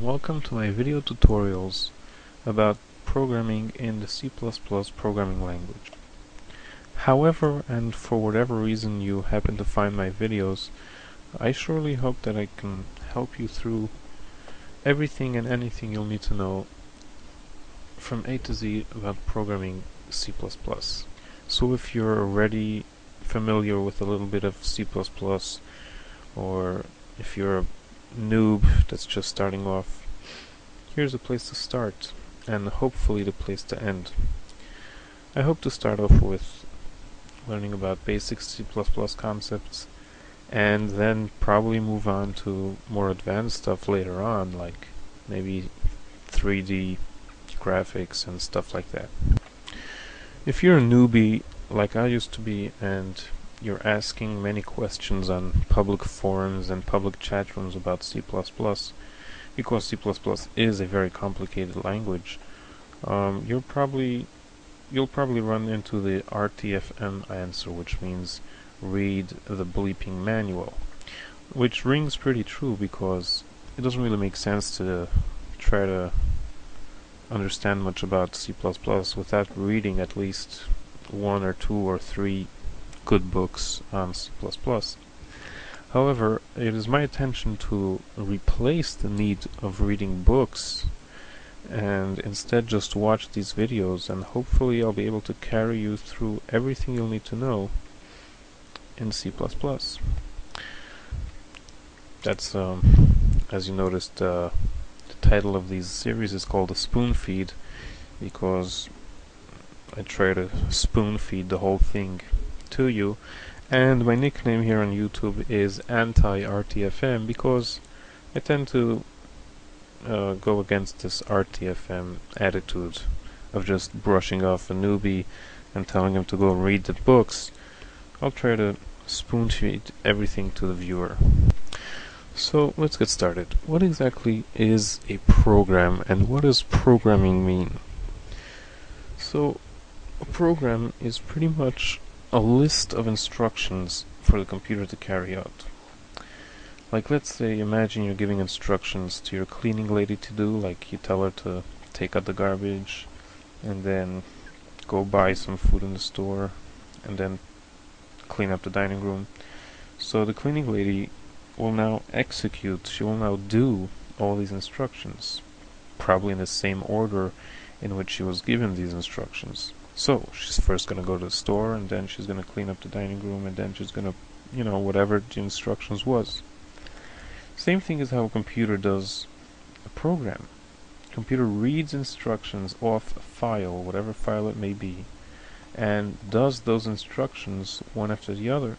Welcome to my video tutorials about programming in the C++ programming language. However, and for whatever reason you happen to find my videos, I surely hope that I can help you through everything and anything you'll need to know from A to Z about programming C++. So if you're already familiar with a little bit of C++, or if you're a noob that's just starting off, here's a place to start, and hopefully the place to end. I hope to start off with learning about basic C++ concepts, and then probably move on to more advanced stuff later on, like maybe 3D graphics and stuff like that. If you're a newbie like I used to be, and you're asking many questions on public forums and public chat rooms about C++, because C++ is a very complicated language, you'll probably run into the RTFM answer, which means read the bleeping manual, which rings pretty true because it doesn't really make sense to try to understand much about C++ without reading at least 1 or 2 or 3 good books on C++. However, it is my intention to replace the need of reading books and instead just watch these videos, and hopefully I'll be able to carry you through everything you'll need to know in C++. That's, as you noticed, the title of these series is called a spoon feed, because I try to spoon feed the whole thing to you, and my nickname here on YouTube is anti-RTFM because I tend to go against this RTFM attitude of just brushing off a newbie and telling him to go read the books. I'll try to spoon feed everything to the viewer. So let's get started. What exactly is a program, and what does programming mean? So a program is pretty much a list of instructions for the computer to carry out. Like, let's say, imagine you're giving instructions to your cleaning lady to do, like you tell her to take out the garbage and then go buy some food in the store and then clean up the dining room. So the cleaning lady will now execute, she will now do all these instructions, probably in the same order in which she was given these instructions. So she's first going to go to the store, and then she's going to clean up the dining room, and then she's going to, whatever the instructions was. Same thing is how a computer does a program. Computer reads instructions off a file, whatever file it may be, and does those instructions one after the other.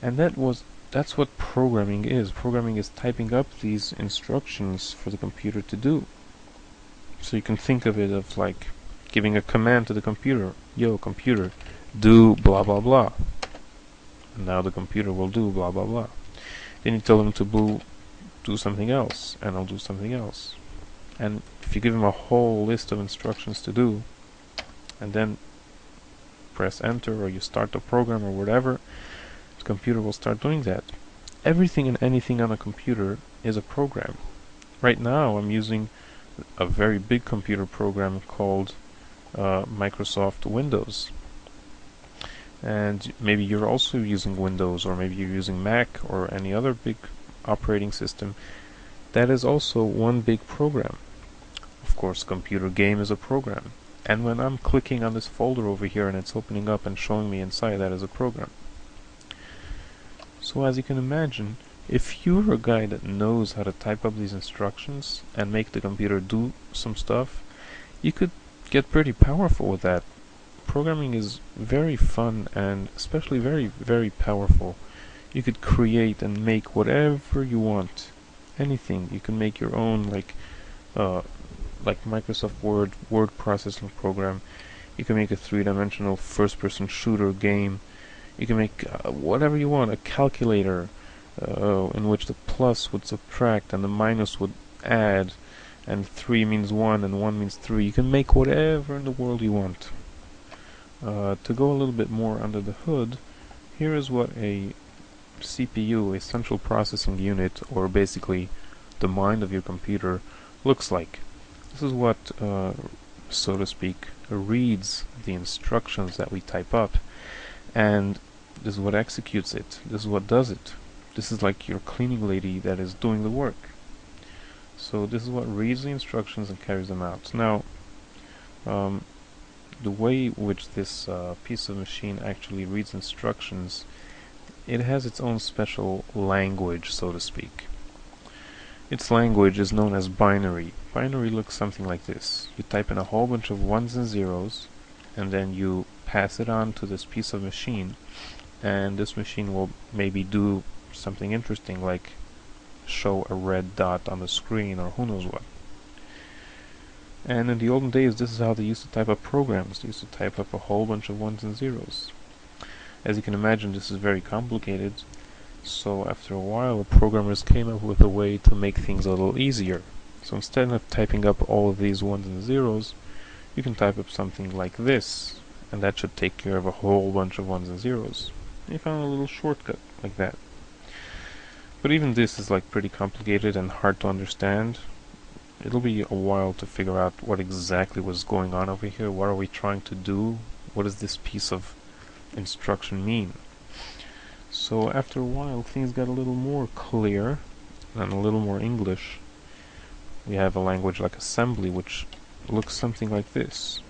And that's what programming is. Programming is typing up these instructions for the computer to do. So you can think of it of like giving a command to the computer. Yo, computer, do blah blah blah. And now the computer will do blah blah blah. Then you tell them to do something else, and it'll do something else. And if you give them a whole list of instructions to do, and then press enter, or you start the program or whatever, the computer will start doing that. Everything and anything on a computer is a program. Right now I'm using a very big computer program called Microsoft Windows. And maybe you're also using Windows, or maybe you're using Mac or any other big operating system. That is also one big program. Of course, computer game is a program. And when I'm clicking on this folder over here and it's opening up and showing me inside, that is a program. So as you can imagine, if you're a guy that knows how to type up these instructions and make the computer do some stuff, you could get pretty powerful with that. Programming is very fun and especially very, very powerful. You could create and make whatever you want. Anything. You can make your own, like Microsoft word processing program. You can make a 3-dimensional first-person shooter game. You can make whatever you want, a calculator in which the plus would subtract and the minus would add, and 3 means 1 and 1 means 3. You can make whatever in the world you want. To go a little bit more under the hood, here is what a CPU, a central processing unit, or basically the mind of your computer looks like. This is what, so to speak, reads the instructions that we type up, and this is what executes it. This is what does it. This is like your cleaning lady that is doing the work. So this is what reads the instructions and carries them out. Now, the way which this piece of machine actually reads instructions, it has its own special language, so to speak. Its language is known as binary. Binary looks something like this. You type in a whole bunch of ones and zeros, and then you pass it on to this piece of machine, and this machine will maybe do something interesting, like show a red dot on the screen, or who knows what. And in the olden days, this is how they used to type up programs. They used to type up a whole bunch of ones and zeros. As you can imagine, this is very complicated, so after a while, programmers came up with a way to make things a little easier. So instead of typing up all of these ones and zeros, you can type up something like this, and that should take care of a whole bunch of ones and zeros. And you found a little shortcut like that. But even this is like pretty complicated and hard to understand. It'll be a while to figure out what exactly was going on over here. What are we trying to do? What does this piece of instruction mean? So after a while, things got a little more clear and a little more English. We have a language like assembly, which looks something like this.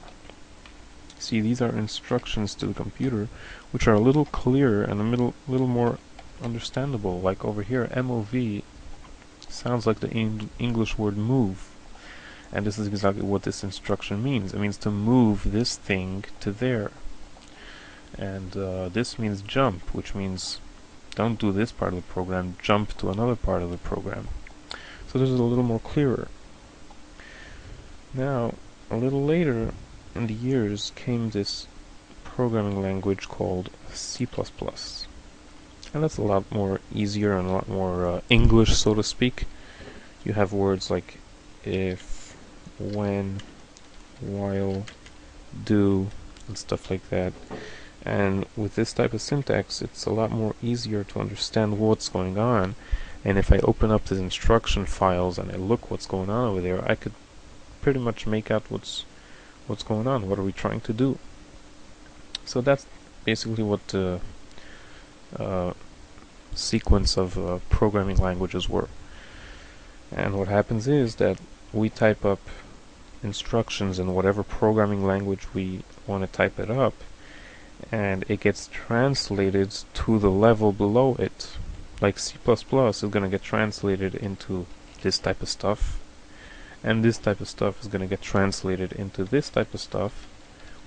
See, these are instructions to the computer, which are a little clearer and a little more understandable. Like over here, MOV sounds like the English word move, and this is exactly what this instruction means. It means to move this thing to there. And this means jump, which means don't do this part of the program, jump to another part of the program. So this is a little more clearer. Now, a little later in the years came this programming language called C++. And that's a lot more easier and a lot more English, so to speak. You have words like if, when, while, do, and stuff like that. And with this type of syntax, it's a lot more easier to understand what's going on. And if I open up these instruction files and I look what's going on over there, I could pretty much make out what's going on. What are we trying to do? So that's basically what the sequence of programming languages were. And what happens is that we type up instructions in whatever programming language we want to type it up, and it gets translated to the level below it. Like C++ is going to get translated into this type of stuff, and this type of stuff is going to get translated into this type of stuff,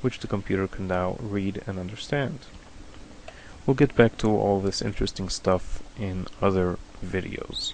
which the computer can now read and understand. We'll get back to all this interesting stuff in other videos.